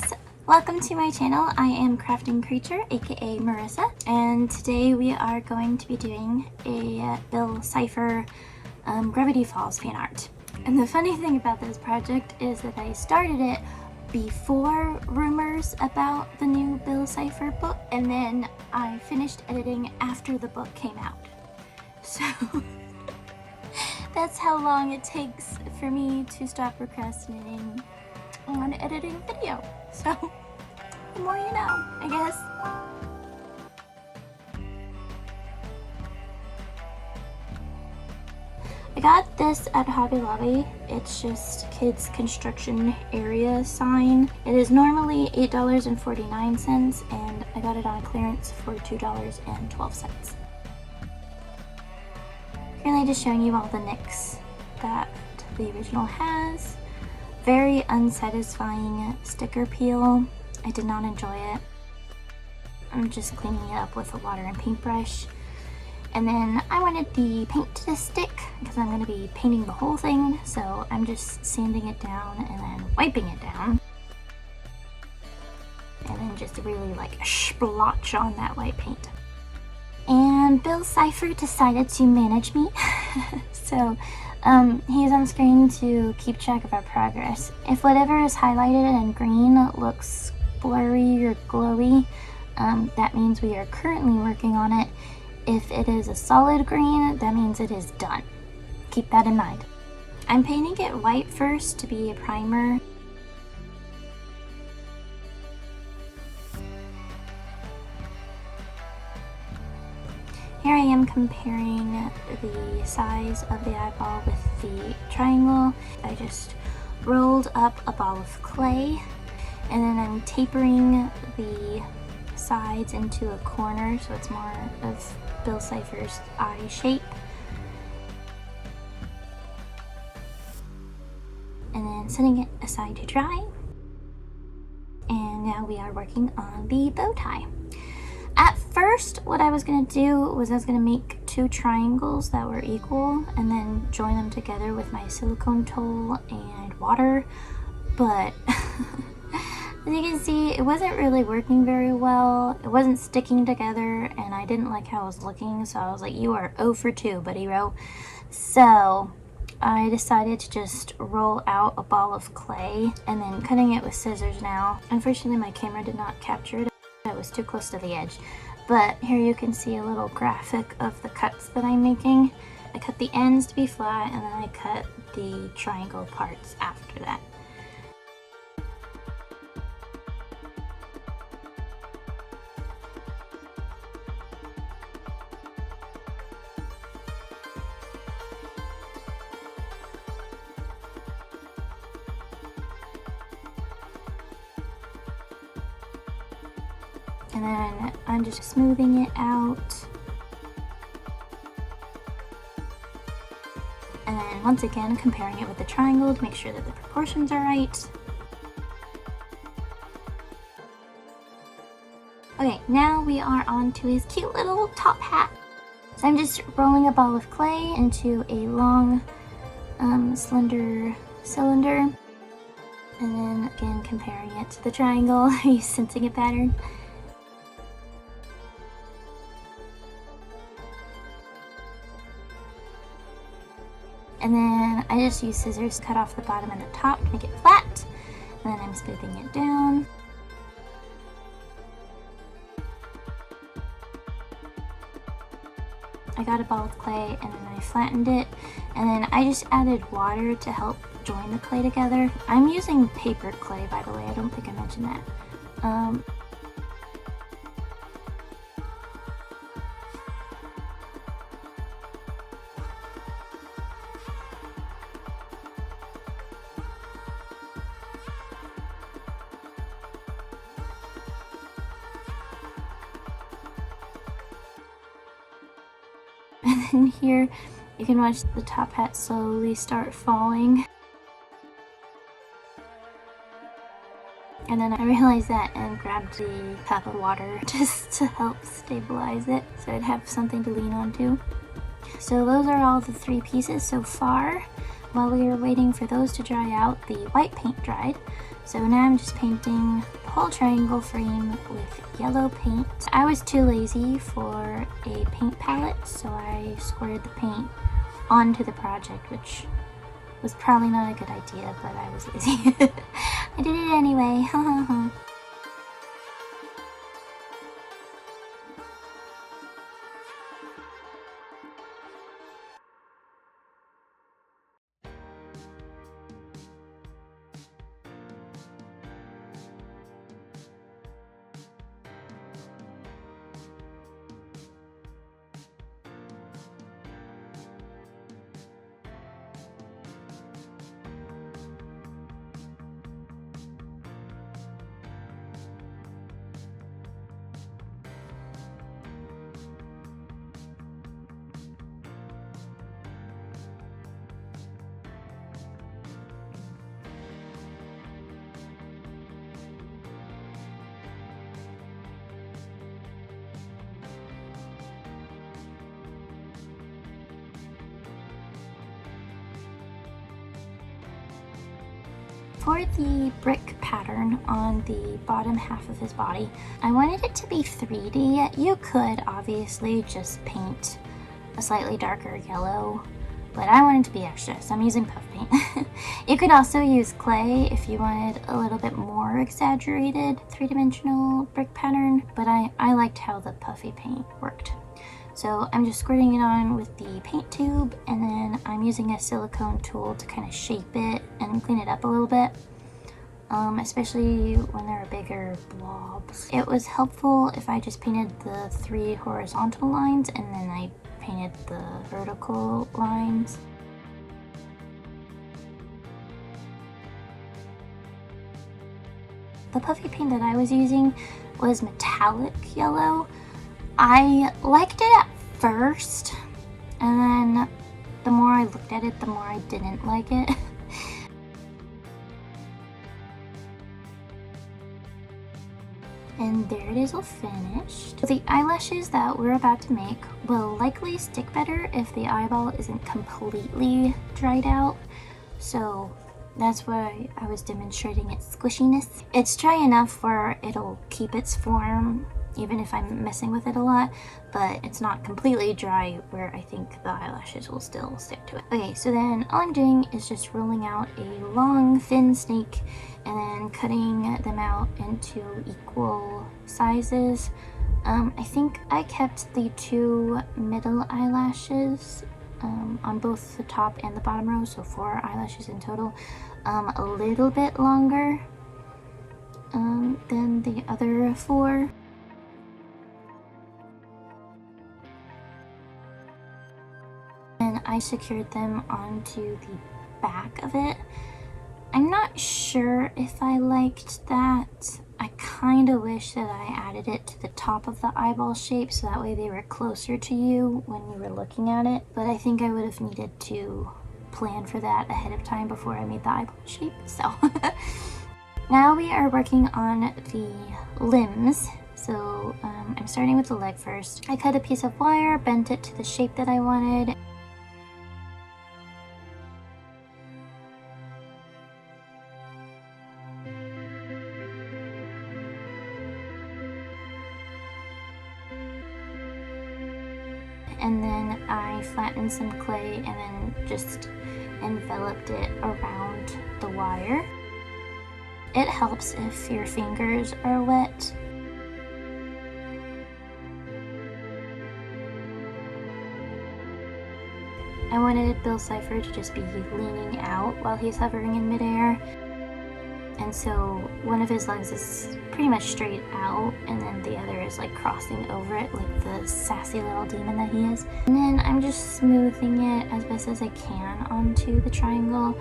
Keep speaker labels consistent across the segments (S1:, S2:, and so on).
S1: guys! Welcome to my channel. I am Crafting Creature, aka Marissa, and today we are going to be doing a Bill Cipher Gravity Falls fan art. And the funny thing about this project is that I started it before rumors about the new Bill Cipher book, and then I finished editing after the book came out. So that's how long it takes for me to stop procrastinating on editing video. So the more you know, I guess. I got this at Hobby Lobby. It's just kids construction area sign. It is normally $8.49 and I got it on clearance for $2.12. Currently just showing you all the nicks that the original has. Very unsatisfying sticker peel. I did not enjoy it. I'm just cleaning it up with a water and paintbrush. And then I wanted the paint to stick because I'm going to be painting the whole thing, so I'm just sanding it down and then wiping it down. And then just really like splotch on that white paint. And Bill Cipher decided to manage me. So he's on screen to keep track of our progress. If whatever is highlighted in green looks blurry or glowy, that means we are currently working on it. If it is a solid green, that means it is done. Keep that in mind. I'm painting it white first to be a primer. Here I am comparing the size of the eyeball with the triangle. I just rolled up a ball of clay and then I'm tapering the sides into a corner so it's more of Bill Cipher's eye shape. And then setting it aside to dry. And now we are working on the bow tie. At first, what I was going to do was I was going to make two triangles that were equal and then join them together with my silicone tool and water, but as you can see, it wasn't really working very well. It wasn't sticking together and I didn't like how it was looking, so I was like, you are 0 for 2, buddy row. So I decided to just roll out a ball of clay and then cutting it with scissors now. Unfortunately, my camera did not capture it. I was too close to the edge, but here you can see a little graphic of the cuts that I'm making. I cut the ends to be flat and then I cut the triangle parts after that. And then I'm just smoothing it out. And then once again comparing it with the triangle to make sure that the proportions are right. Okay, now we are on to his cute little top hat. So I'm just rolling a ball of clay into a long slender cylinder. And then again comparing it to the triangle, he's sensing a pattern. And then I just use scissors to cut off the bottom and the top to make it flat. And then I'm smoothing it down. I got a ball of clay and then I flattened it. And then I just added water to help join the clay together. I'm using paper clay, by the way. I don't think I mentioned that. And then here you can watch the top hat slowly start falling. And then I realized that and grabbed the cup of water just to help stabilize it so I'd have something to lean onto. So those are all the 3 pieces so far. While we were waiting for those to dry out, the white paint dried. So now I'm just painting the whole triangle frame with yellow paint. I was too lazy for a paint palette, so I squirted the paint onto the project, which was probably not a good idea, but I was lazy. I did it anyway. For the brick pattern on the bottom half of his body, I wanted it to be 3D. You could obviously just paint a slightly darker yellow, but I wanted to be extra, so I'm using puff paint. You could also use clay if you wanted a little bit more exaggerated three-dimensional brick pattern, but I liked how the puffy paint worked. So I'm just squirting it on with the paint tube, and then I'm using a silicone tool to kind of shape it and clean it up a little bit, especially when there are bigger blobs. It was helpful if I just painted the 3 horizontal lines and then I painted the vertical lines. The puffy paint that I was using was metallic yellow. I liked it at first, and then the more I looked at it, the more I didn't like it. And there it is all finished. The eyelashes that we're about to make will likely stick better if the eyeball isn't completely dried out. So that's why I was demonstrating its squishiness. It's dry enough where it'll keep its form even if I'm messing with it a lot, but it's not completely dry where I think the eyelashes will still stick to it. Okay, so then all I'm doing is just rolling out a long thin snake and then cutting them out into equal sizes. I think I kept the 2 middle eyelashes on both the top and the bottom row, so 4 eyelashes in total, a little bit longer than the other 4. And I secured them onto the back of it. I'm not sure if I liked that. I kind of wish that I added it to the top of the eyeball shape so that way they were closer to you when you were looking at it. But I think I would have needed to plan for that ahead of time before I made the eyeball shape. So now we are working on the limbs. So I'm starting with the leg first. I cut a piece of wire, bent it to the shape that I wanted. And then I flattened some clay and then just enveloped it around the wire. It helps if your fingers are wet. I wanted Bill Cipher to just be leaning out while he's hovering in midair. And so one of his legs is pretty much straight out, and then the other is like crossing over it like the sassy little demon that he is. And then I'm just smoothing it as best as I can onto the triangle.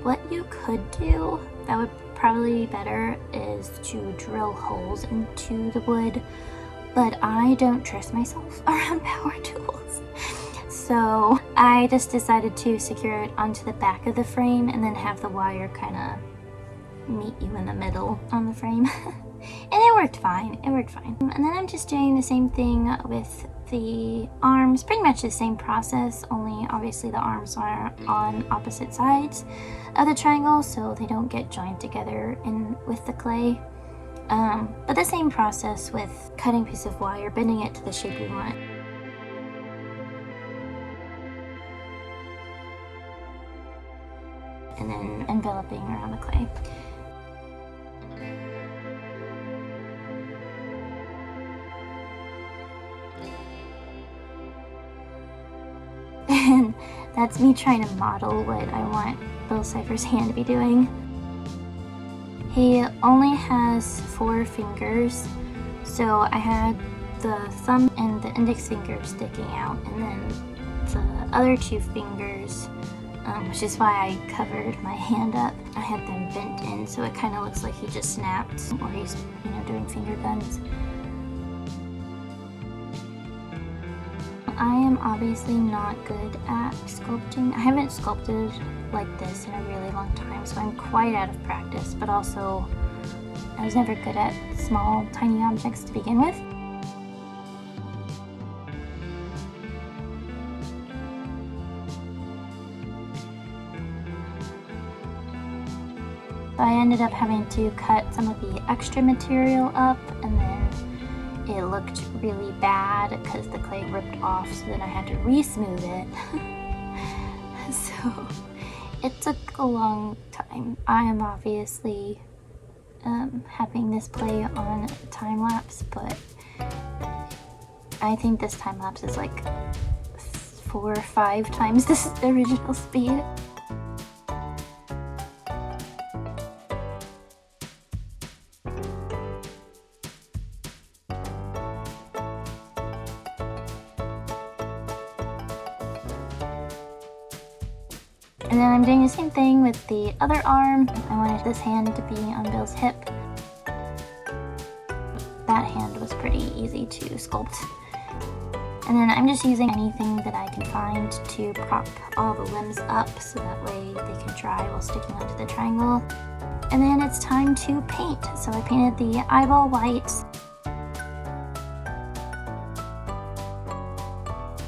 S1: What you could do that would probably be better is to drill holes into the wood, but I don't trust myself around power tools. So I just decided to secure it onto the back of the frame and then have the wire kind of meet you in the middle on the frame. And it worked fine. And then I'm just doing the same thing with the arms, pretty much the same process, only obviously the arms are on opposite sides of the triangle so they don't get joined together with the clay. But the same process with cutting a piece of wire, bending it to the shape you want. And then enveloping around the clay. And that's me trying to model what I want Bill Cipher's hand to be doing. He only has 4 fingers, so I had the thumb and the index finger sticking out, and then the other 2 fingers, which is why I covered my hand up, I had them bent in, so it kind of looks like he just snapped, or he's, doing finger guns. I am obviously not good at sculpting. I haven't sculpted like this in a really long time, so I'm quite out of practice, but also I was never good at small, tiny objects to begin with. So I ended up having to cut some of the extra material up, and then it looked really bad because the clay ripped off, so then I had to re-smooth it. So it took a long time. I am obviously having this play on time lapse, but I think this time lapse is like 4 or 5 times this original speed. And then I'm doing the same thing with the other arm. I wanted this hand to be on Bill's hip. That hand was pretty easy to sculpt. And then I'm just using anything that I can find to prop all the limbs up so that way they can dry while sticking onto the triangle. And then it's time to paint. So I painted the eyeball white,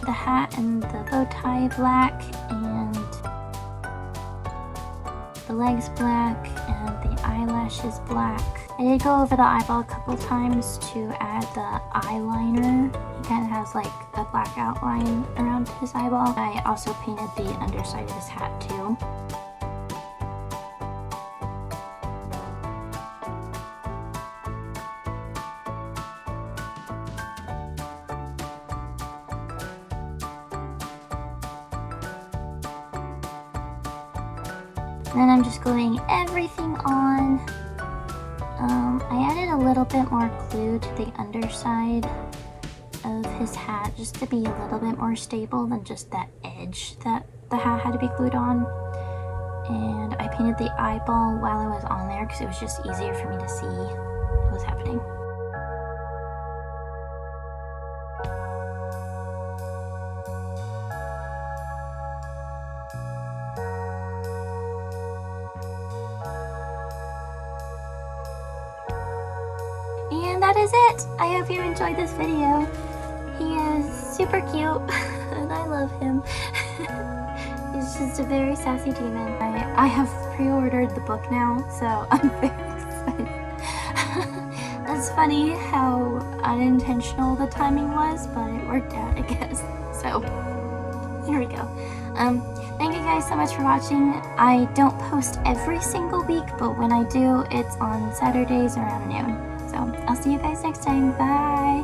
S1: the hat and the bow tie black, and the legs black, and the eyelashes black. I did go over the eyeball a couple times to add the eyeliner. He kind of has like a black outline around his eyeball. I also painted the underside of his hat too. And then I'm just gluing everything on. I added a little bit more glue to the underside of his hat just to be a little bit more stable than just that edge that the hat had to be glued on. And I painted the eyeball while I was on there because it was just easier for me to see what was happening. And that is it. I hope you enjoyed this video. He is super cute and I love him. He's just a very sassy demon. I have pre-ordered the book now, so I'm very excited. It's funny how unintentional the timing was, but it worked out, I guess. So, here we go. Thank you guys so much for watching. I don't post every single week, but when I do, it's on Saturdays around noon. So I'll see you guys next time. Bye!